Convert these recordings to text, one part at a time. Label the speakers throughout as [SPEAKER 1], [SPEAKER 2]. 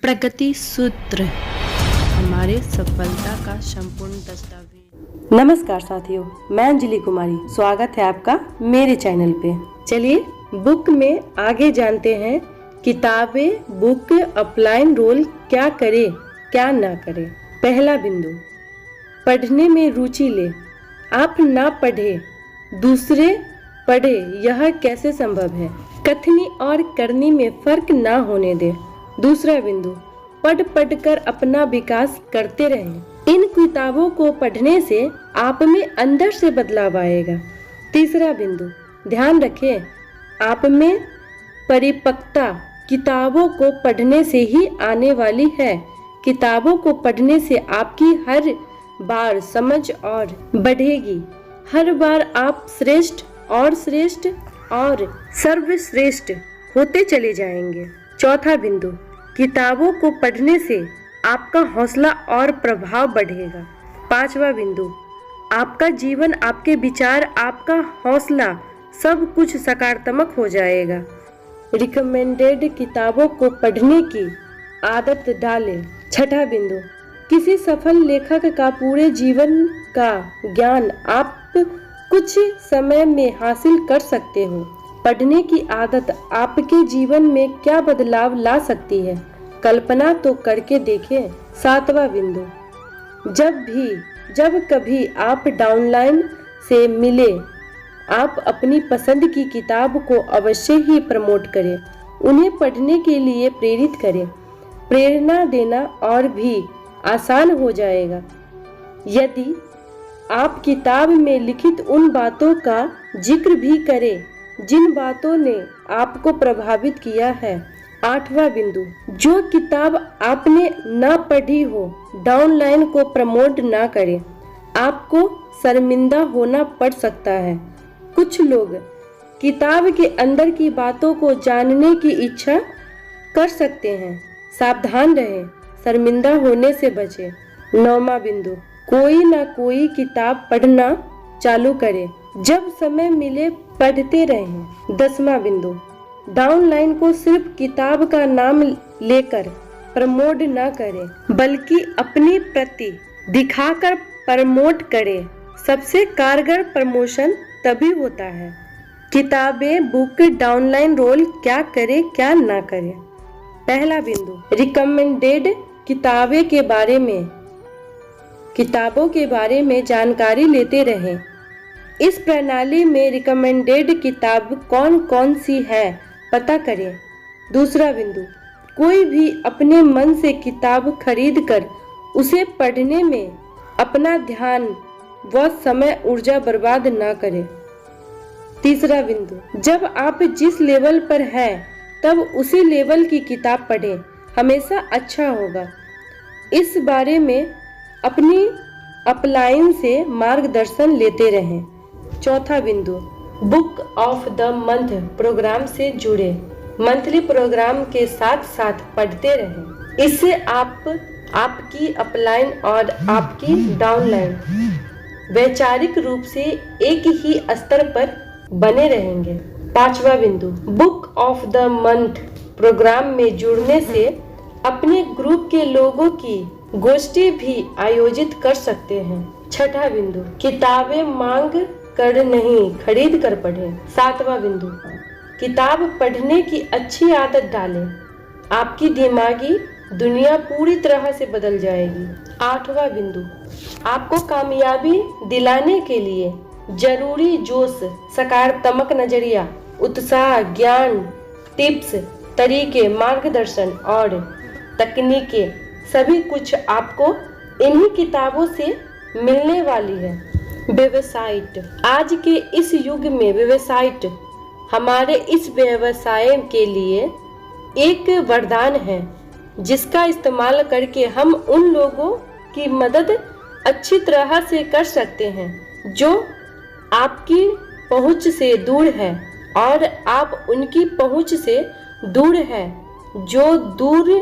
[SPEAKER 1] प्रगति सूत्र हमारे सफलता का संपूर्ण दस्तावेज।
[SPEAKER 2] नमस्कार साथियों, मैं अंजलि कुमारी, स्वागत है आपका मेरे चैनल पे। चलिए बुक में आगे जानते हैं किताबें बुक अपलाइन रोल क्या करे क्या ना करे। पहला बिंदु, पढ़ने में रुचि ले। आप ना पढ़े दूसरे पढ़े, यह कैसे संभव है? कथनी और करनी में फर्क ना होने दे। दूसरा बिंदु, पढ़ कर अपना विकास करते रहें। इन किताबों को पढ़ने से आप में अंदर से बदलाव आएगा। तीसरा बिंदु, ध्यान रखें आप में परिपक्वता किताबों को पढ़ने से ही आने वाली है। किताबों को पढ़ने से आपकी हर बार समझ और बढ़ेगी। हर बार आप श्रेष्ठ और सर्वश्रेष्ठ होते चले जाएंगे। चौथा बिंदु, किताबों को पढ़ने से आपका हौसला और प्रभाव बढ़ेगा। पांचवा बिंदु, आपका जीवन, आपके विचार, आपका हौसला सब कुछ सकारात्मक हो जाएगा। रिकमेंडेड किताबों को पढ़ने की आदत डालें। छठा बिंदु, किसी सफल लेखक का पूरे जीवन का ज्ञान आप कुछ समय में हासिल कर सकते हो। पढ़ने की आदत आपके जीवन में क्या बदलाव ला सकती है, कल्पना तो करके देखें। सातवां बिंदु, जब कभी आप डाउनलाइन से मिले, आप अपनी पसंद की किताब को अवश्य ही प्रमोट करें। उन्हें पढ़ने के लिए प्रेरित करें। प्रेरणा देना और भी आसान हो जाएगा यदि आप किताब में लिखित उन बातों का जिक्र भी करें जिन बातों ने आपको प्रभावित किया है। आठवां बिंदु, जो किताब आपने ना पढ़ी हो, डाउनलाइन को प्रमोट ना करें। आपको शर्मिंदा होना पड़ सकता है। कुछ लोग किताब के अंदर की बातों को जानने की इच्छा कर सकते हैं। सावधान रहें, शर्मिंदा होने से बचें। नौवां बिंदु, कोई ना कोई किताब पढ़ना चालू करें। जब समय मिले पढ़ते रहें। 10वां बिंदु, डाउनलाइन को सिर्फ किताब का नाम लेकर प्रमोट न करें, बल्कि अपनी प्रति दिखाकर प्रमोट करें। सबसे कारगर प्रमोशन तभी होता है। किताबें बुक डाउनलाइन रोल क्या करे क्या ना करे। पहला बिंदु, रिकमेंडेड किताबों के बारे में जानकारी लेते रहें। इस प्रणाली में रिकमेंडेड किताब कौन कौन सी है पता करें। दूसरा बिंदु, कोई भी अपने मन से किताब खरीद कर उसे पढ़ने में अपना ध्यान व समय ऊर्जा बर्बाद ना करें। तीसरा बिंदु, जब आप जिस लेवल पर हैं तब उसी लेवल की किताब पढ़ें, हमेशा अच्छा होगा। इस बारे में अपनी अपलाइन से मार्गदर्शन लेते रहें। चौथा बिंदु, book of the month programme से जुड़े। मंथली प्रोग्राम के साथ साथ पढ़ते रहें। इससे आपकी अपलाइन और आपकी डाउनलाइन वैचारिक रूप से एक ही स्तर पर बने रहेंगे। पांचवा बिंदु, book of the month programme में जुड़ने से अपने ग्रुप के लोगों की गोष्ठी भी आयोजित कर सकते हैं। छठा बिंदु, किताबें मांग कर नहीं खरीद कर पढ़ें। सातवां बिंदु, किताब पढ़ने की अच्छी आदत डालें। आपकी दिमागी दुनिया पूरी तरह से बदल जाएगी। आठवां बिंदु, आपको कामयाबी दिलाने के लिए जरूरी जोश, सकारात्मक नजरिया, उत्साह, ज्ञान, टिप्स, तरीके, मार्गदर्शन और तकनीकें सभी कुछ आपको इन्हीं किताबों से मिलने वाली है। वेबसाइट, आज के इस युग में वेबसाइट हमारे इस व्यवसाय के लिए एक वरदान है, जिसका इस्तेमाल करके हम उन लोगों की मदद अच्छी तरह से कर सकते हैं जो आपकी पहुंच से दूर है, और आप उनकी पहुंच से दूर है जो दूर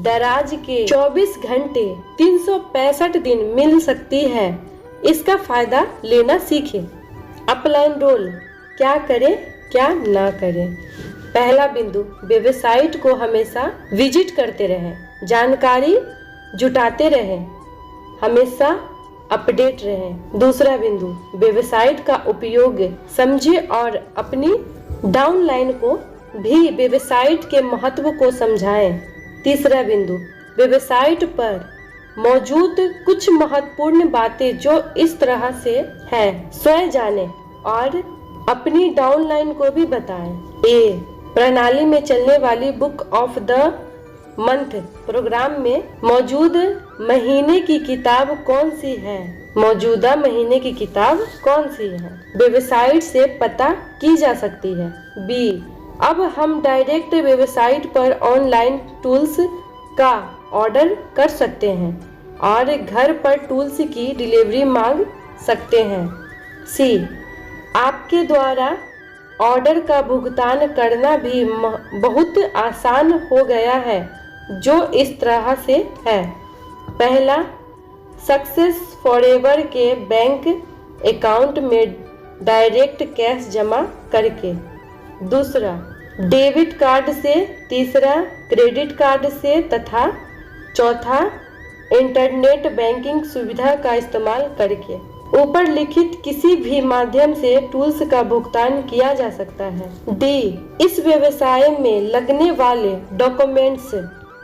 [SPEAKER 2] दराज के 24 घंटे 365 दिन मिल सकती है। इसका फायदा लेना सीखें। अपलाइन रोल क्या करें क्या ना करें। पहला बिंदु, वेबसाइट को हमेशा विजिट करते रहें। जानकारी जुटाते रहें, हमेशा अपडेट रहें। दूसरा बिंदु, वेबसाइट का उपयोग समझें और अपनी डाउनलाइन को भी वेबसाइट के महत्व को समझाएं। तीसरा बिंदु, वेबसाइट पर मौजूद कुछ महत्वपूर्ण बातें जो इस तरह से है, स्वयं जानें और अपनी डाउनलाइन को भी बताएं। ए, प्रणाली में चलने वाली book of the month programme में मौजूद महीने की किताब कौन सी है? मौजूदा महीने की किताब कौन सी है? वेबसाइट से पता की जा सकती है। बी, अब हम डायरेक्ट वेबसाइट पर ऑनलाइन टूल्स का ऑर्डर कर सकते हैं और घर पर टूल्स की डिलीवरी मांग सकते हैं। सी, आपके द्वारा ऑर्डर का भुगतान करना भी बहुत आसान हो गया है, जो इस तरह से है। पहला, सक्सेस फॉरएवर के बैंक अकाउंट में डायरेक्ट कैश जमा करके। दूसरा, डेबिट कार्ड से। तीसरा, क्रेडिट कार्ड से तथा चौथा, इंटरनेट बैंकिंग सुविधा का इस्तेमाल करके। ऊपर लिखित किसी भी माध्यम से टूल्स का भुगतान किया जा सकता है। डी, इस व्यवसाय में लगने वाले डॉक्यूमेंट्स,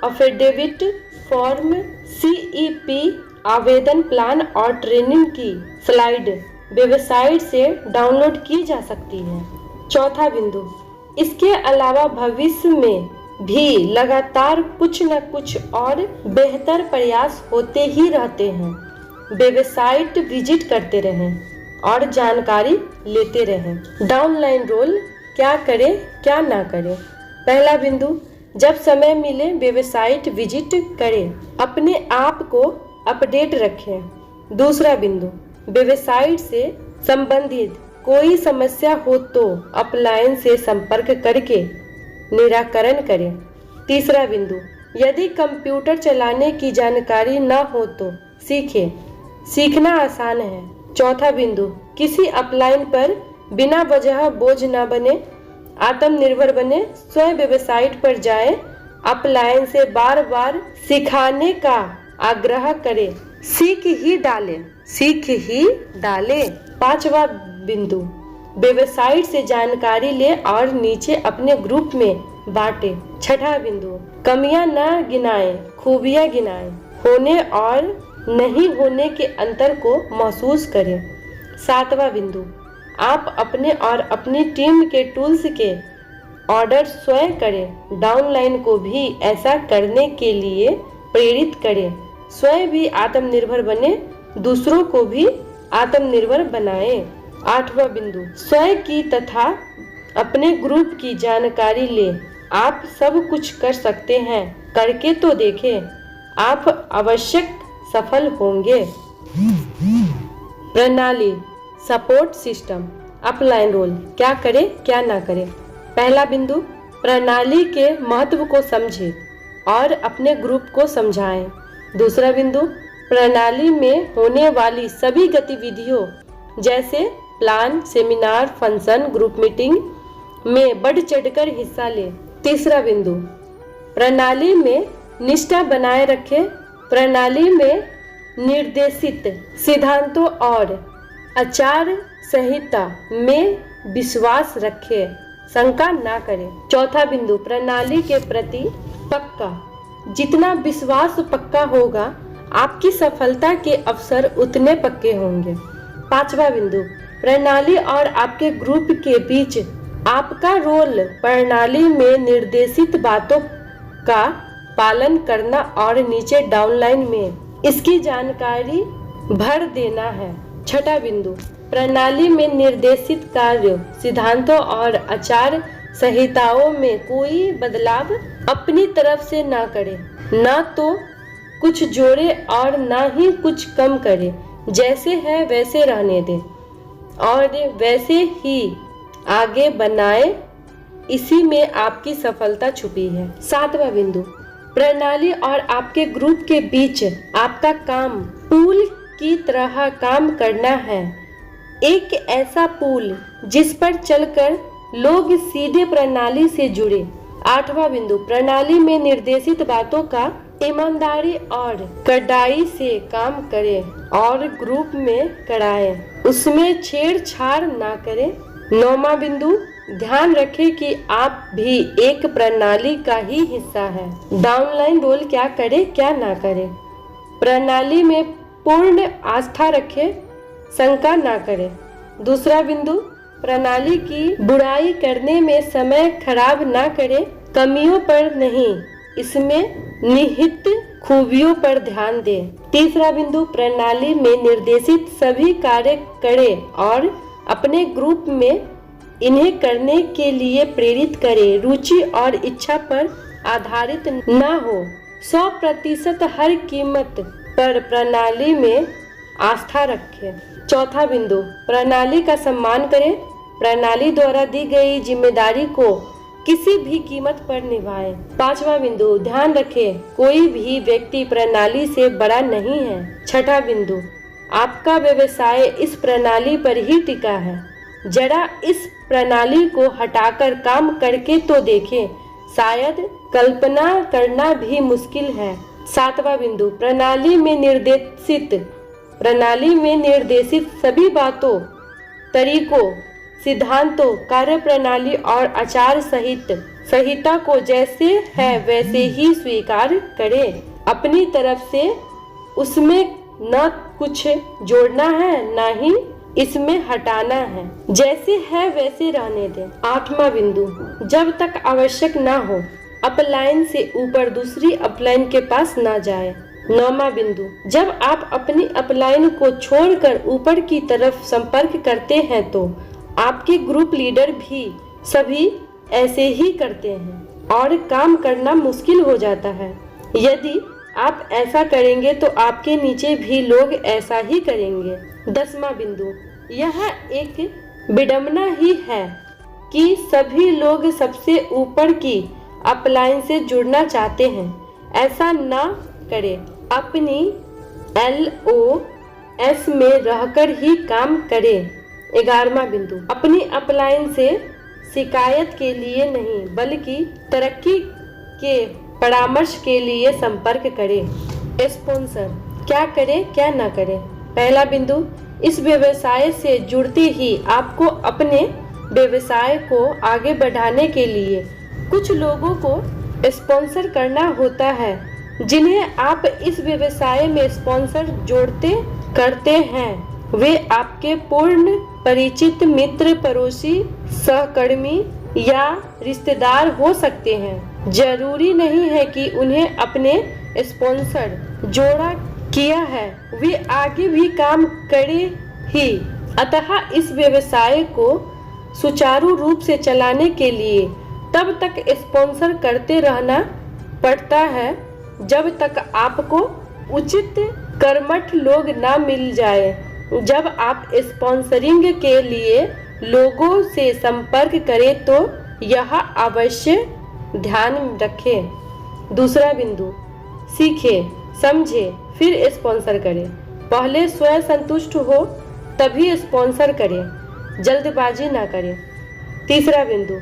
[SPEAKER 2] अफिडेविट, फॉर्म, CEP, आवेदन प्लान और ट्रेनिंग की स्लाइड वेबसाइट से डाउनलोड की जा सकती है। चौथा बिंदु, इसके अलावा भविष्य में भी लगातार कुछ न कुछ और बेहतर प्रयास होते ही रहते हैं। वेबसाइट विजिट करते रहें और जानकारी लेते रहें। डाउनलाइन रोल क्या करें क्या ना करें। पहला बिंदु, जब समय मिले वेबसाइट विजिट करें, अपने आप को अपडेट रखें। दूसरा बिंदु, वेबसाइट से संबंधित कोई समस्या हो तो अपलाइन से संपर्क करके निराकरण करें। तीसरा बिंदु, यदि कंप्यूटर चलाने की जानकारी न हो तो सीखें, सीखना आसान है। चौथा बिंदु, किसी अपलाइन पर बिना वजह बोझ न बने, आत्मनिर्भर बने, स्वयं वेबसाइट पर जाएं, अपलाइन से बार बार सिखाने का आग्रह करें, सीख ही डालें। पांचवा बिंदु, वेबसाइट से जानकारी ले और नीचे अपने ग्रुप में बांटे। छठा बिंदु, कमियां न गिनाएं, खूबियां गिनाएं, होने और नहीं होने के अंतर को महसूस करें। सातवां बिंदु, आप अपने और अपनी टीम के टूल्स के ऑर्डर स्वयं करें, डाउनलाइन को भी ऐसा करने के लिए प्रेरित करें, स्वयं भी आत्मनिर्भर बने, दूसरों को भी आत्मनिर्भर बनाएं। आठवां बिंदु, स्वयं की तथा अपने ग्रुप की जानकारी लें, आप सब कुछ कर सकते हैं, करके तो देखें, आप अवश्य सफल होंगे। प्रणाली, सपोर्ट सिस्टम, अपलाइन रोल क्या करें क्या ना करें। पहला बिंदु, प्रणाली के महत्व को समझें और अपने ग्रुप को समझाएं। दूसरा बिंदु, प्रणाली में होने वाली सभी गतिविधियों जैसे plan, seminar, function, group meeting में बढ़ चढ़कर हिस्सा लें। तीसरा बिंदु, प्रणाली में निष्ठा बनाए रखें, प्रणाली में निर्देशित सिद्धांतों और आचार संहिता में विश्वास रखें, शंका ना करें। चौथा बिंदु, प्रणाली के प्रति पक्का, जितना विश्वास पक्का होगा आपकी सफलता के अवसर उतने पक्के होंगे। पांचवा बिंदु, प्रणाली और आपके ग्रुप के बीच आपका रोल प्रणाली में निर्देशित बातों का पालन करना और नीचे डाउनलाइन में इसकी जानकारी भर देना है। छठा बिंदु, प्रणाली में निर्देशित कार्य, सिद्धांतों और आचार संहिताओं में कोई बदलाव अपनी तरफ से ना करें, ना तो कुछ जोड़े और ना ही कुछ कम करें, जैसे है वैसे रहने दें और वैसे ही आगे बनाएं, इसी में आपकी सफलता छुपी है। सातवां बिंदु, प्रणाली और आपके ग्रुप के बीच आपका काम पुल की तरह काम करना है, एक ऐसा पुल जिस पर चलकर लोग सीधे प्रणाली से जुड़े, 8वां बिंदु, प्रणाली में निर्देशित बातों का ईमानदारी और कड़ाई से काम करें और ग्रुप में कराएं, उसमें छेड़छाड़ ना करें। 9वां बिंदु, ध्यान रखें कि आप भी एक प्रणाली का ही हिस्सा है। डाउनलाइन रोल क्या करे क्या ना करे। प्रणाली में पूर्ण आस्था रखें, शंका ना करें। दूसरा बिंदु, प्रणाली की बुराई करने में समय खराब ना करें, कमियों पर नहीं, इसमें निहित खूबियों पर ध्यान दें। तीसरा बिंदु, प्रणाली में निर्देशित सभी कार्य करें और अपने ग्रुप में इन्हें करने के लिए प्रेरित करें, रुचि और इच्छा पर आधारित न हो। 100% हर कीमत पर प्रणाली में आस्था रखें। चौथा बिंदु, प्रणाली का सम्मान करें, प्रणाली द्वारा दी गई जिम्मेदारी को किसी भी कीमत पर निभाएं। 5वां बिंदु, ध्यान रखें कोई भी व्यक्ति प्रणाली से बड़ा नहीं है। 6ठा बिंदु, आपका व्यवसाय इस प्रणाली पर ही टिका है, जरा इस प्रणाली को हटाकर काम करके तो देखें, शायद कल्पना करना भी मुश्किल है। 7वां बिंदु, प्रणाली में निर्देशित सभी बातों, तरीकों, सिद्धांतों, कार्यप्रणाली और आचार संहिता को जैसे है वैसे ही स्वीकार करें। अपनी तरफ से उसमें न कुछ जोड़ना है न ही इसमें हटाना है, जैसे है वैसे रहने दें। 8वां बिंदु, जब तक आवश्यक ना हो अपलाइन से ऊपर दूसरी अपलाइन के पास ना जाए। 9वां बिंदु, जब आप अपनी अपलाइन को छोड़कर ऊपर की तरफ संपर्क करते हैं तो आपके ग्रुप लीडर भी सभी ऐसे ही करते हैं और काम करना मुश्किल हो जाता है। यदि आप ऐसा करेंगे तो आपके नीचे भी लोग ऐसा ही करेंगे। 10वां बिंदु, यह एक विडंबना ही है कि सभी लोग सबसे ऊपर की अपलाइन से जुड़ना चाहते हैं। ऐसा ना करें, अपनी LOS में रहकर ही काम करें। 11वां बिंदु, अपनी अपलाइन से शिकायत के लिए नहीं बल्कि तरक्की के परामर्श के लिए संपर्क करें। स्पॉन्सर क्या करें क्या ना करें। पहला बिंदु, इस व्यवसाय से जुड़ते ही आपको अपने व्यवसाय को आगे बढ़ाने के लिए कुछ लोगों को स्पॉन्सर करना होता है, जिन्हें आप इस व्यवसाय में स्पॉन्सर करते हैं। वे आपके पूर्ण परिचित मित्र, पड़ोसी, सहकर्मी या रिश्तेदार हो सकते हैं। जरूरी नहीं है कि उन्हें अपने स्पॉन्सर जोड़ा किया है वे आगे भी काम करें ही। अतः इस व्यवसाय को सुचारू रूप से चलाने के लिए तब तक स्पॉन्सर करते रहना पड़ता है जब तक आपको उचित कर्मठ लोग ना मिल जाए। जब आप स्पॉन्सरिंग के लिए लोगों से संपर्क करें तो यह अवश्य ध्यान रखें। दूसरा बिंदु, सीखें, समझें, फिर स्पॉन्सर करें। पहले स्वयं संतुष्ट हो तभी स्पॉन्सर करें, जल्दबाजी ना करें। तीसरा बिंदु,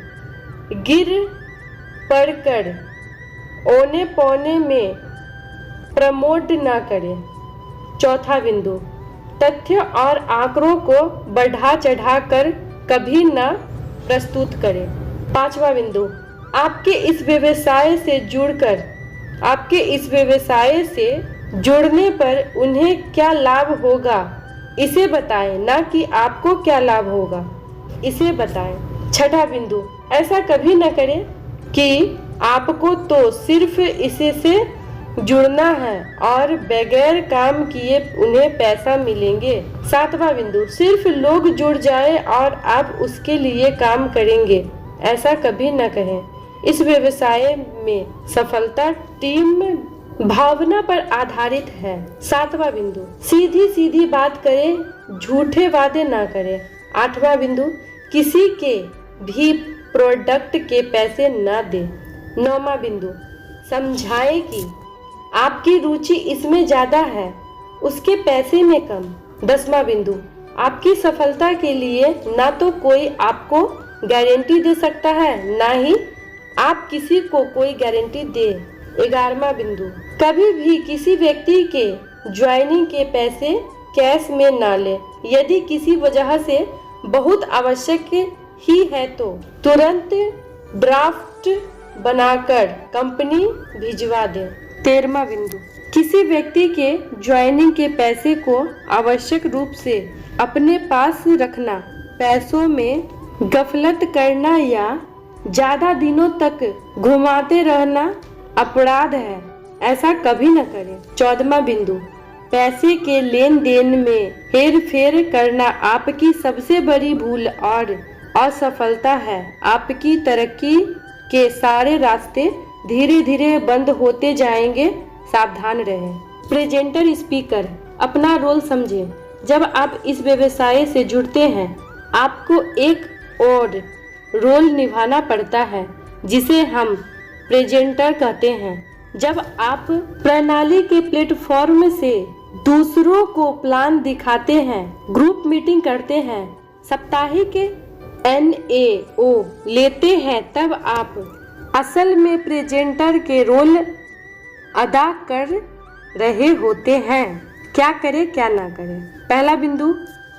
[SPEAKER 2] गिर पड़कर औने पौने में प्रमोट ना करें। चौथा बिंदु, तथ्य और आंकड़ों को बढ़ा चढ़ा कर कभी ना प्रस्तुत करें। पांचवा बिंदु, आपके इस व्यवसाय से जुड़ने पर उन्हें क्या लाभ होगा इसे बताएं, ना कि आपको क्या लाभ होगा इसे बताएं। छठा बिंदु, ऐसा कभी न करें कि आपको तो सिर्फ इसी से जुड़ना है और बगैर काम किए उन्हें पैसा मिलेंगे। सातवां बिंदु, सिर्फ लोग जुड़ जाए और आप उसके लिए काम करेंगे, ऐसा कभी न कहें। इस व्यवसाय में सफलता टीम भावना पर आधारित है। सातवां बिंदु, सीधी सीधी बात करें, झूठे वादे ना करें। आठवां बिंदु, किसी के भी प्रोडक्ट के पैसे ना दें। नौवां बिंदु, समझाएं कि आपकी रुचि इसमें ज्यादा है, उसके पैसे में कम। 10वां बिंदु, आपकी सफलता के लिए ना तो कोई आपको गारंटी दे सकता है, ना ही आप किसी को कोई गारंटी दे। 11वां बिंदु, कभी भी किसी व्यक्ति के ज्वाइनिंग के पैसे कैश में ना ले। यदि किसी वजह से बहुत आवश्यक ही है तो तुरंत ड्राफ्ट बनाकर कंपनी भिजवा दे। 13वां बिंदु, किसी व्यक्ति के ज्वाइनिंग के पैसे को आवश्यक रूप से अपने पास रखना, पैसों में गफलत करना या ज्यादा दिनों तक घुमाते रहना अपराध है, ऐसा कभी न करें। 14वां बिंदु, पैसे के लेन देन में हेर फेर करना आपकी सबसे बड़ी भूल और असफलता है। आपकी तरक्की के सारे रास्ते धीरे धीरे बंद होते जाएंगे, सावधान रहें। प्रेजेंटर स्पीकर अपना रोल समझें। जब आप इस व्यवसाय से जुड़ते हैं आपको एक और रोल निभाना पड़ता है जिसे हम प्रेजेंटर कहते हैं। जब आप प्रणाली के प्लेटफॉर्म से दूसरों को प्लान दिखाते हैं, ग्रुप मीटिंग करते हैं, साप्ताहिक NAO लेते हैं, तब आप असल में प्रेजेंटर के रोल अदा कर रहे होते हैं। क्या करें क्या ना करें। पहला बिंदु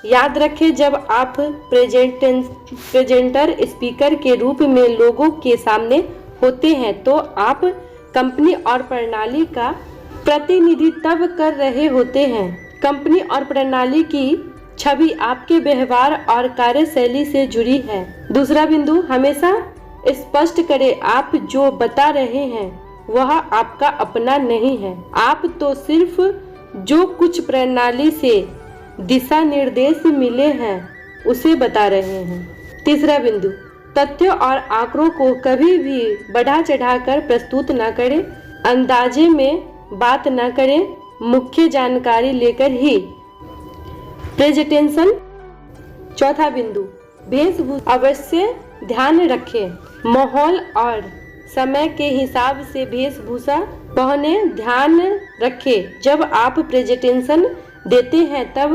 [SPEAKER 2] याद रखें, जब आप प्रेजेंटर स्पीकर के रूप में लोगों के सामने होते हैं तो आप कंपनी और प्रणाली का प्रतिनिधित्व कर रहे होते हैं। कंपनी और प्रणाली की छवि आपके व्यवहार और कार्यशैली से जुड़ी है। दूसरा बिंदु, हमेशा स्पष्ट करें आप जो बता रहे हैं वह आपका अपना नहीं है। आप तो सिर्फ जो कुछ प्रणाली से दिशा निर्देश मिले हैं उसे बता रहे हैं। तीसरा बिंदु, तथ्यों और आंकड़ों को कभी भी बढ़ा चढ़ाकर प्रस्तुत न करें, अंदाजे में बात न करें, मुख्य जानकारी लेकर ही प्रेजेंटेशन। चौथा बिंदु, वेशभूषा अवश्य ध्यान रखें। माहौल और समय के हिसाब से वेशभूषा पहने, ध्यान रखें। जब आप प्रेजेंटेशन देते हैं तब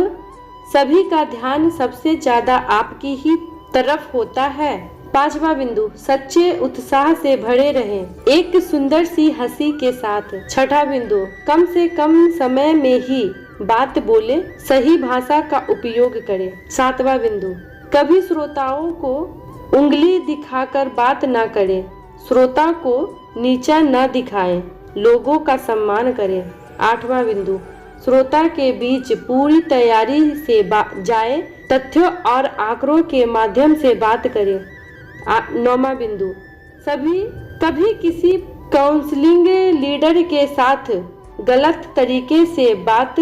[SPEAKER 2] सभी का ध्यान सबसे ज्यादा आपकी ही तरफ होता है। पांचवा बिंदु, सच्चे उत्साह से भरे रहें, एक सुंदर सी हंसी के साथ। छठा बिंदु, कम से कम समय में ही बात बोले, सही भाषा का उपयोग करें। सातवां बिंदु, कभी श्रोताओं को उंगली दिखाकर बात न करें, श्रोता को नीचा न दिखाएं, लोगों का सम्मान करें। आठवां बिंदु, श्रोता के बीच पूरी तैयारी से जाएं, तथ्यों और आंकड़ों के माध्यम से बात करें। नौवां बिंदु, कभी किसी काउंसलिंग लीडर के साथ गलत तरीके से बात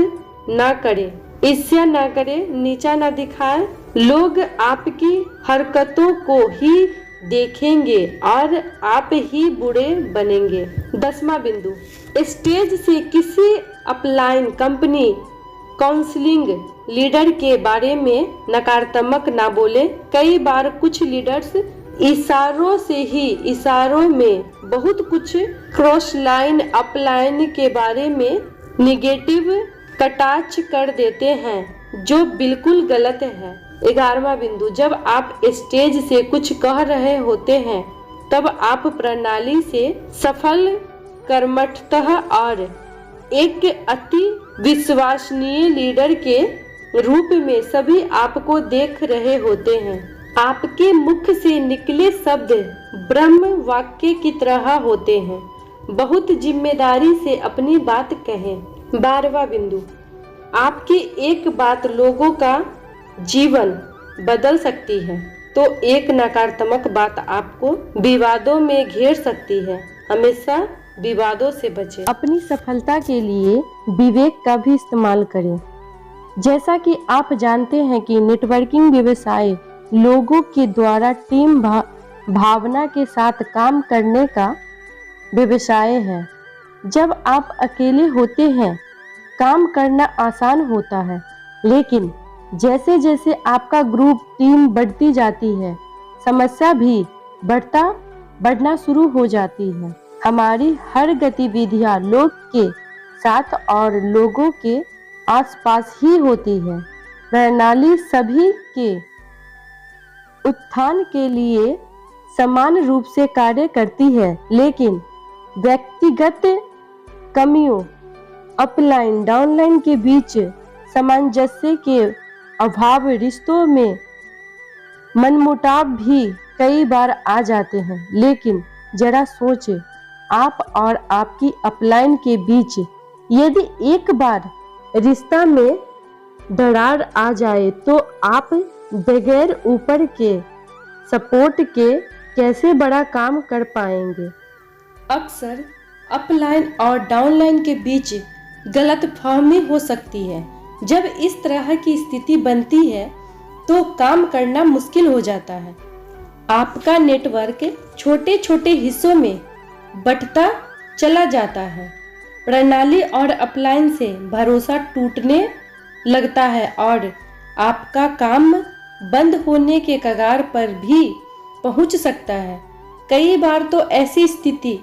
[SPEAKER 2] न करें, ईर्ष्या न करें, नीचा न दिखाएं, लोग आपकी हरकतों को ही देखेंगे और आप ही बुरे बनेंगे। 10वां बिंदु, स्टेज से किसी अपलाइन कंपनी काउंसलिंग लीडर के बारे में नकारात्मक ना बोले। कई बार कुछ लीडर्स इशारों में बहुत कुछ क्रॉस लाइन अपलाइन के बारे में निगेटिव कटाक्ष कर देते हैं जो बिल्कुल गलत है। 11वां बिंदु, जब आप स्टेज से कुछ कह रहे होते हैं तब आप प्रणाली से सफल, कर्मठतः और एक अति विश्वसनीय लीडर के रूप में सभी आपको देख रहे होते हैं। आपके मुख से निकले शब्द ब्रह्म वाक्य की तरह होते हैं। बहुत जिम्मेदारी से अपनी बात कहें। 12वां बिंदु, आपकी एक बात लोगों का जीवन बदल सकती है तो एक नकारात्मक बात आपको विवादों में घेर सकती है। हमेशा विवादों से बचें। अपनी सफलता के लिए विवेक का भी इस्तेमाल करें। जैसा कि आप जानते हैं कि नेटवर्किंग व्यवसाय लोगों के द्वारा टीम भावना के साथ काम करने का व्यवसाय है। जब आप अकेले होते हैं काम करना आसान होता है, लेकिन जैसे जैसे आपका ग्रुप टीम बढ़ती जाती है समस्या भी बढ़ना शुरू हो जाती है। हमारी हर गतिविधियां लोग के साथ और लोगों के आसपास ही होती है। प्रणाली सभी के उत्थान के लिए समान रूप से कार्य करती है, लेकिन व्यक्तिगत कमियों अपलाइन डाउनलाइन के बीच सामंजस्य के अभाव रिश्तों में मनमुटाव भी कई बार आ जाते हैं। लेकिन जरा सोचे, आप और आपकी अपलाइन के बीच यदि एक बार रिश्ता में दरार आ जाए तो आप बगैर ऊपर के सपोर्ट के कैसे बड़ा काम कर पाएंगे। अक्सर अपलाइन और डाउनलाइन के बीच गलतफहमी हो सकती है। जब इस तरह की स्थिति बनती है तो काम करना मुश्किल हो जाता है। आपका नेटवर्क छोटे छोटे हिस्सों में बंटता चला जाता है। प्रणाली और अपलाइन से भरोसा टूटने लगता है और आपका काम बंद होने के कगार पर भी पहुंच सकता है। कई बार तो ऐसी स्थिति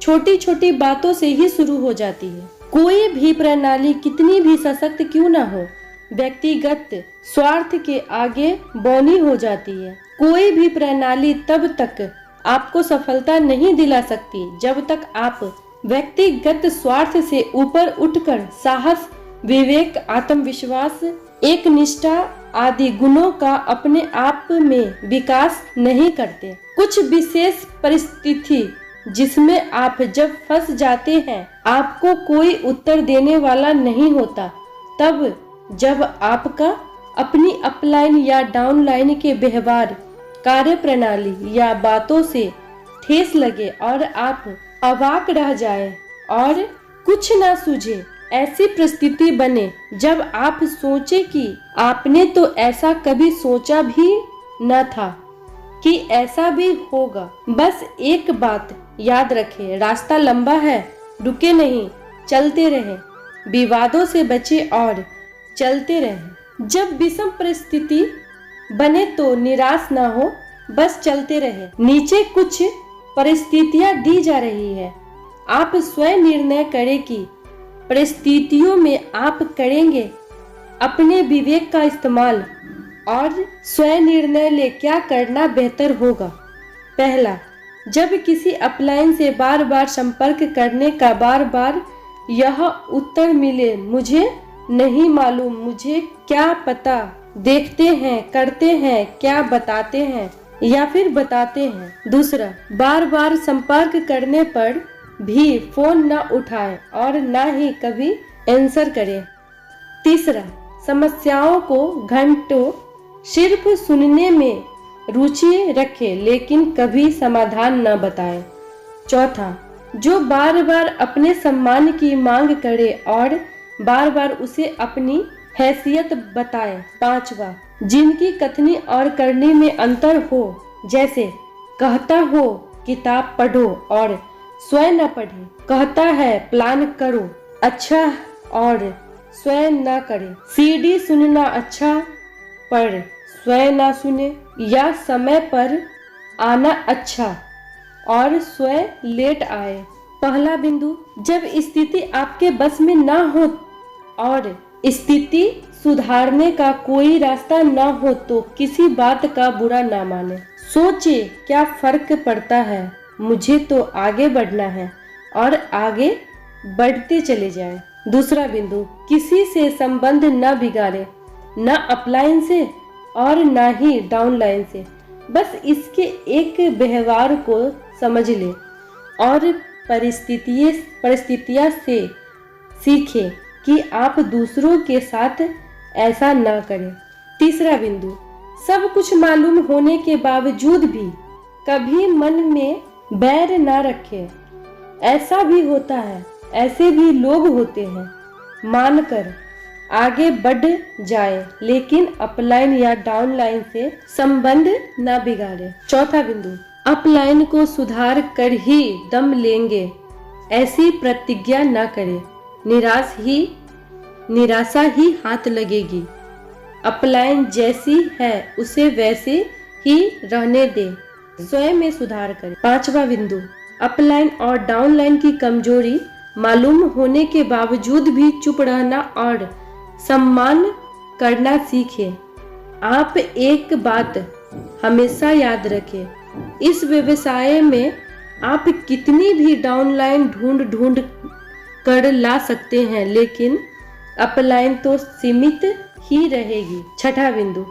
[SPEAKER 2] छोटी छोटी बातों से ही शुरू हो जाती है। कोई भी प्रणाली कितनी भी सशक्त क्यों ना हो, व्यक्तिगत स्वार्थ के आगे बौनी हो जाती है। कोई भी प्रणाली तब तक आपको सफलता नहीं दिला सकती जब तक आप व्यक्तिगत स्वार्थ से ऊपर उठकर साहस, विवेक, आत्मविश्वास, एक निष्ठा आदि गुणों का अपने आप में विकास नहीं करते। कुछ विशेष परिस्थिति जिसमें आप जब फंस जाते हैं, आपको कोई उत्तर देने वाला नहीं होता, तब जब आपका अपनी अपलाइन या डाउनलाइन के व्यवहार, कार्य प्रणाली या बातों से ठेस लगे और आप अवाक रह जाए और कुछ ना सूझे, ऐसी परिस्थिति बने जब आप सोचे कि आपने तो ऐसा कभी सोचा भी न था कि ऐसा भी होगा। बस एक बात याद रखें, रास्ता लंबा है, रुके नहीं, चलते रहें, विवादों से बचे और चलते रहें। जब विषम परिस्थिति बने तो निराश ना हो, बस चलते रहें। नीचे कुछ परिस्थितियां दी जा रही है, आप स्वयं निर्णय करें कि परिस्थितियों में आप करेंगे अपने विवेक का इस्तेमाल और स्वयं निर्णय ले क्या करना बेहतर होगा। पहला, जब किसी अपलाइन से बार बार संपर्क करने का बार बार यह उत्तर मिले, मुझे नहीं मालूम, मुझे क्या पता, देखते हैं, करते हैं, क्या बताते हैं या फिर बताते हैं। दूसरा, बार बार संपर्क करने पर भी फोन न उठाएं और न ही कभी आंसर करें। तीसरा, समस्याओं को घंटों सिर्फ सुनने में रुचि रखें लेकिन कभी समाधान न बताएं। चौथा, जो बार बार अपने सम्मान की मांग करे और बार बार उसे अपनी हैसियत बताए। पांचवा, जिनकी कथनी और करनी में अंतर हो, जैसे कहता हो किताब पढ़ो और स्वयं न पढ़े, कहता है प्लान करो अच्छा और स्वयं न करे, सीडी सुनना अच्छा पर स्वयं न सुने, या समय पर आना अच्छा और स्वयं लेट आए। पहला बिंदु, जब स्थिति आपके बस में ना हो और स्थिति सुधारने का कोई रास्ता ना हो तो किसी बात का बुरा ना माने। सोचे क्या फर्क पड़ता है, मुझे तो आगे बढ़ना है और आगे बढ़ते चले जाएं। दूसरा बिंदु, किसी से संबंध न बिगाड़े, न अपलाइन से और न ही डाउनलाइन से। बस इसके एक व्यवहार को समझ ले और परिस्थितियां से सीखें कि आप दूसरों के साथ ऐसा न करें। तीसरा बिंदु, सब कुछ मालूम होने के बावजूद भी कभी मन में बैर न रखें। ऐसा भी होता है, ऐसे भी लोग होते हैं, मानकर आगे बढ़ जाए लेकिन अपलाइन या डाउनलाइन से संबंध न बिगाड़े। चौथा बिंदु, अपलाइन को सुधार कर ही दम लेंगे ऐसी प्रतिज्ञा न करें, निराशा ही हाथ लगेगी। अपलाइन जैसी है उसे वैसे ही रहने दे, स्वयं में सुधार करें। पांचवा बिंदु, अपलाइन और डाउनलाइन की कमजोरी मालूम होने के बावजूद भी चुप रहना और सम्मान करना सीखें। आप एक बात हमेशा याद रखें, इस व्यवसाय में आप कितनी भी डाउनलाइन ढूंढ कर ला सकते हैं, लेकिन अपलाइन तो सीमित ही रहेगी। छठा बिंदु,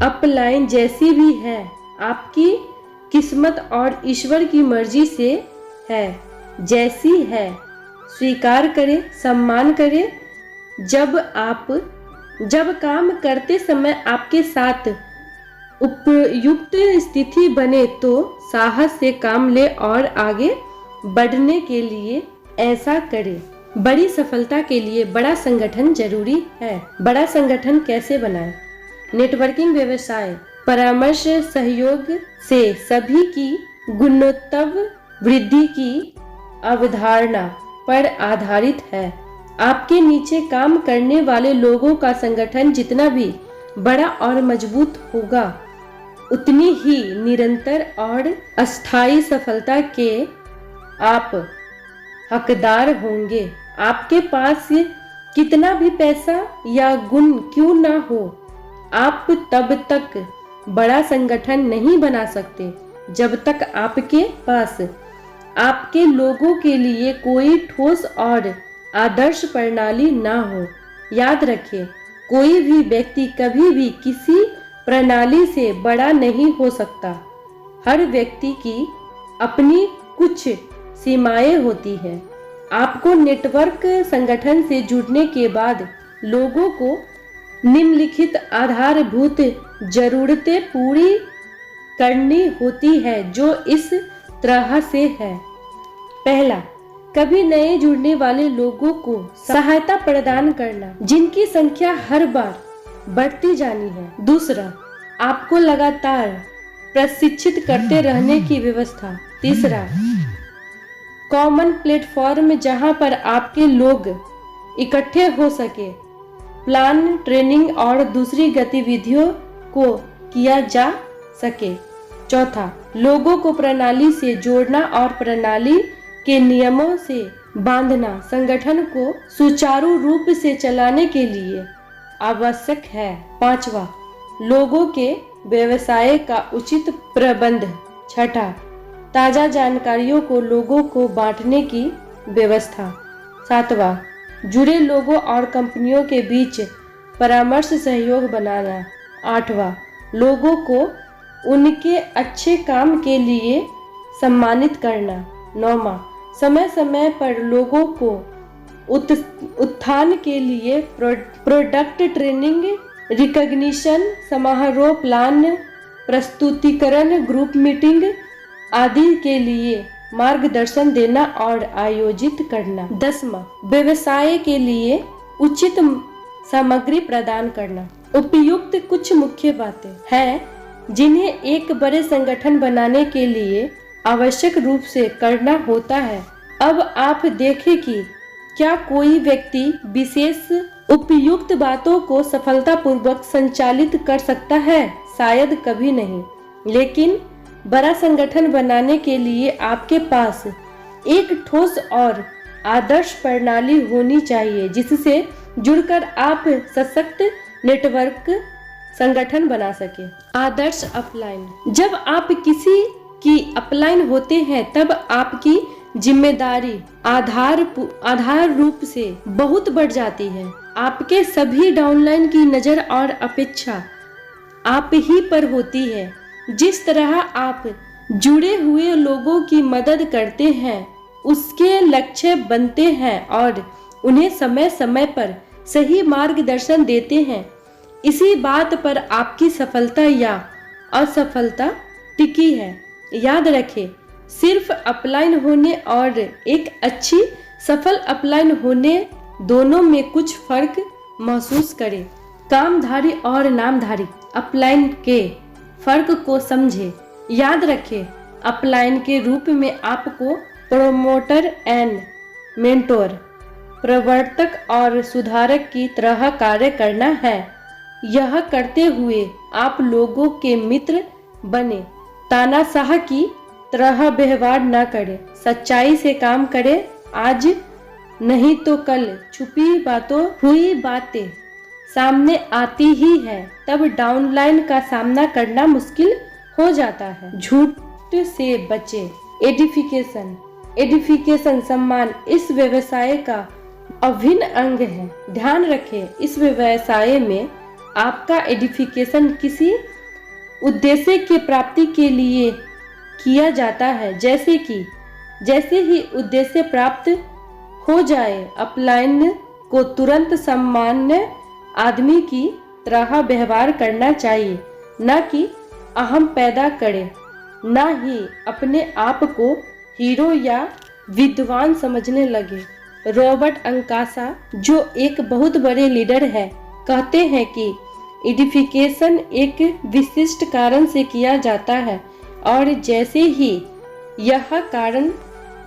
[SPEAKER 2] अपलाइन जैसी भी है, आपकी किस्मत और ईश्वर की मर्जी से है। जैसी है स्वीकार करें, सम्मान करें। जब काम करते समय आपके साथ उपयुक्त स्थिति बने तो साहस से काम ले और आगे बढ़ने के लिए ऐसा करें। बड़ी सफलता के लिए बड़ा संगठन जरूरी है। बड़ा संगठन कैसे बनाएं? नेटवर्किंग, व्यवसाय, परामर्श, सहयोग से सभी की गुणोत्तर वृद्धि की अवधारणा पर आधारित है। आपके नीचे काम करने वाले लोगों का संगठन जितना भी बड़ा और मजबूत होगा, उतनी ही निरंतर और अस्थायी सफलता के आप हकदार होंगे। आपके पास कितना भी पैसा या गुण क्यों ना हो, आप तब तक बड़ा संगठन नहीं बना सकते जब तक आपके पास आपके लोगों के लिए कोई ठोस और आदर्श प्रणाली ना हो। याद रखें, कोई भी व्यक्ति कभी भी किसी प्रणाली से बड़ा नहीं हो सकता। हर व्यक्ति की अपनी कुछ सीमाएं होती हैं। आपको नेटवर्क संगठन से जुड़ने के बाद लोगों को निम्नलिखित आधारभूत जरूरतें पूरी करनी होती है, जो इस तरह से है। पहला, कभी नए जुड़ने वाले लोगों को सहायता प्रदान करना, जिनकी संख्या हर बार बढ़ती जानी है। दूसरा, आपको लगातार प्रशिक्षित करते रहने की व्यवस्था। तीसरा, कॉमन प्लेटफॉर्म जहां पर आपके लोग इकट्ठे हो सके, प्लान, ट्रेनिंग और दूसरी गतिविधियों को किया जा सके। चौथा, लोगों को प्रणाली से जोड़ना और प्रणाली के नियमों से बांधना संगठन को सुचारू रूप से चलाने के लिए आवश्यक है। पांचवा, लोगों के व्यवसाय का उचित प्रबंध। छठा, ताजा जानकारियों को लोगों को बांटने की व्यवस्था। सातवां, जुड़े लोगों और कंपनियों के बीच परामर्श सहयोग बनाना। आठवां, लोगों को उनके अच्छे काम के लिए सम्मानित करना। नौवां, समय समय पर लोगों को उत्थान के लिए प्रोडक्ट ट्रेनिंग, रिकॉग्निशन समारोह, प्लान, प्रस्तुतिकरण, ग्रुप मीटिंग आदि के लिए मार्गदर्शन देना और आयोजित करना। 10वां, व्यवसाय के लिए उचित सामग्री प्रदान करना। उपयुक्त कुछ मुख्य बातें हैं जिन्हें एक बड़े संगठन बनाने के लिए आवश्यक रूप से करना होता है। अब आप देखें कि क्या कोई व्यक्ति विशेष उपयुक्त बातों को सफलतापूर्वक संचालित कर सकता है? शायद कभी नहीं। लेकिन बड़ा संगठन बनाने के लिए आपके पास एक ठोस और आदर्श प्रणाली होनी चाहिए, जिससे जुड़कर आप सशक्त नेटवर्क संगठन बना सके। आदर्श अपलाइन। जब आप किसी की अपलाइन होते हैं तब आपकी जिम्मेदारी आधार रूप से बहुत बढ़ जाती है। आपके सभी डाउनलाइन की नजर और अपेक्षा आप ही पर होती है। जिस तरह आप जुड़े हुए लोगों की मदद करते हैं, उसके लक्ष्य बनते हैं और उन्हें समय समय पर सही मार्गदर्शन देते हैं, इसी बात पर आपकी सफलता या असफलता टिकी है। याद रखें, सिर्फ अपलाइन होने और एक अच्छी सफल अपलाइन होने दोनों में कुछ फर्क महसूस करें। कामधारी और नामधारी अपलाइन के फर्क को समझें। याद रखें, अपलाइन के रूप में आपको प्रोमोटर एंड मेंटोर, प्रवर्तक और सुधारक की तरह कार्य करना है। यह करते हुए आप लोगों के मित्र बने, तानाशाह की तरह व्यवहार न करें, सच्चाई से काम करें। आज नहीं तो कल छुपी बातों हुई बातें सामने आती ही है, तब डाउनलाइन का सामना करना मुश्किल हो जाता है। झूठ से बचे। एडिफिकेशन। एडिफिकेशन सम्मान इस व्यवसाय का अभिन्न अंग है। ध्यान रखें, इस व्यवसाय में आपका एडिफिकेशन किसी उद्देश्य के प्राप्ति के लिए किया जाता है। जैसे ही उद्देश्य प्राप्त हो जाए, अपलाइन को तुरंत सामान्य आदमी की तरह व्यवहार करना चाहिए, न कि अहम पैदा करे, न ही अपने आप को हीरो या विद्वान समझने लगे। रॉबर्ट अंकासा, जो एक बहुत बड़े लीडर है, कहते हैं कि एडिफिकेशन एक विशिष्ट कारण से किया जाता है और जैसे ही यह कारण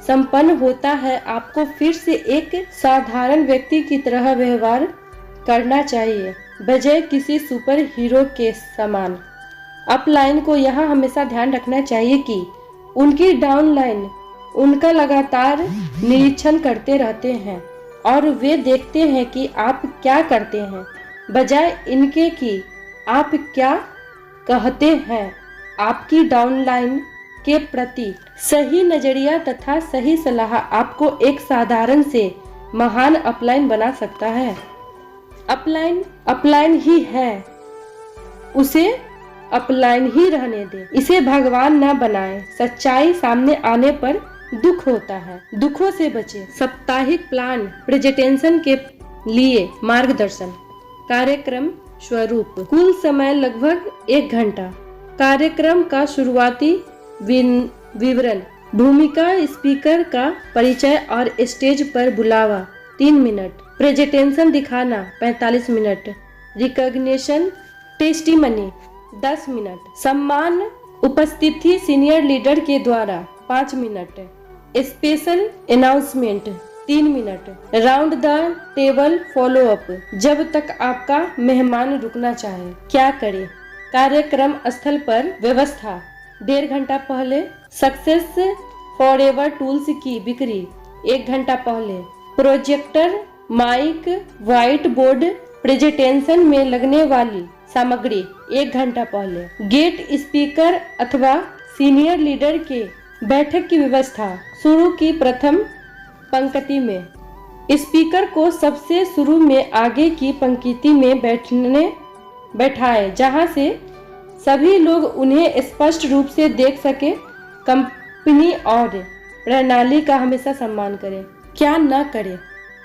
[SPEAKER 2] संपन्न होता है, आपको फिर से एक साधारण व्यक्ति की तरह व्यवहार करना चाहिए, बजाय किसी सुपर हीरो के समान। अपलाइन को यह हमेशा ध्यान रखना चाहिए कि उनकी डाउनलाइन उनका लगातार निरीक्षण करते रहते हैं और वे देखते हैं कि आप क्या करते हैं, बजाय इनके कि आप क्या कहते हैं। आपकी डाउनलाइन के प्रति सही नजरिया तथा सही सलाह आपको एक साधारण से महान अपलाइन बना सकता है। अपलाइन ही है, उसे अपलाइन ही रहने दे, इसे भगवान न बनाए। सच्चाई सामने आने पर दुख होता है, दुखों से बचे। साप्ताहिक प्लान प्रेजेंटेशन के लिए मार्गदर्शन। कार्यक्रम स्वरूप। कुल समय लगभग 1 घंटा। कार्यक्रम का शुरुआती विवरण। भूमिका, स्पीकर का परिचय और स्टेज पर बुलावा 3 मिनट। प्रेजेंटेशन दिखाना 45 मिनट। Recognition testimony 10 minute. सम्मान उपस्थिति सीनियर लीडर के द्वारा 5 minute. Special announcement 3 minute. Round the table follow up, जब तक आपका मेहमान रुकना चाहे। क्या करें? कार्यक्रम स्थल पर व्यवस्था 1.5 घंटा पहले। सक्सेस फॉरएवर टूल्स की बिक्री 1 घंटा पहले। Projector, mic, white board, presentation में लगने वाली सामग्री 1 घंटा पहले। गेट स्पीकर अथवा सीनियर लीडर के बैठक की व्यवस्था शुरू की प्रथम पंक्ति में। स्पीकर को सबसे शुरू में आगे की पंक्ति में बैठाए, जहां से सभी लोग उन्हें स्पष्ट रूप से देख सके। कंपनी और प्रणाली का हमेशा सम्मान करें। क्या न करें?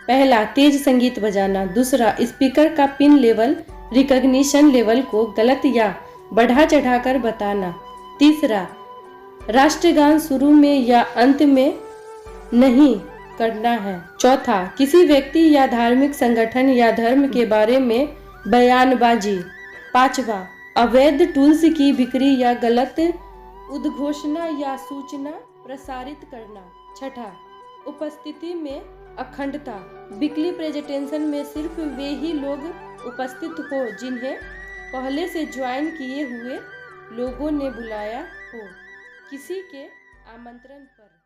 [SPEAKER 2] पहला, तेज संगीत बजाना। दूसरा, स्पीकर का पिन लेवल, रिकॉग्निशन लेवल को गलत या बढ़ा चढ़ाकर बताना। तीसरा, राष्ट्रगान शुरू में या अंत में नहीं करना है। चौथा, किसी व्यक्ति या धार्मिक संगठन या धर्म के बारे में बयानबाजी। पांचवा, अवैध टूल्स की बिक्री या गलत उद्घोषणा या सूचना प्रसारित करना। छठा, उपस्थिति में अखंडता। वीकली प्रेजेंटेशन में सिर्फ वे ही लोग उपस्थित हो जिन्हें पहले से ज्वाइन किए हुए लोगों ने बुलाया हो, किसी के आमंत्रण पर।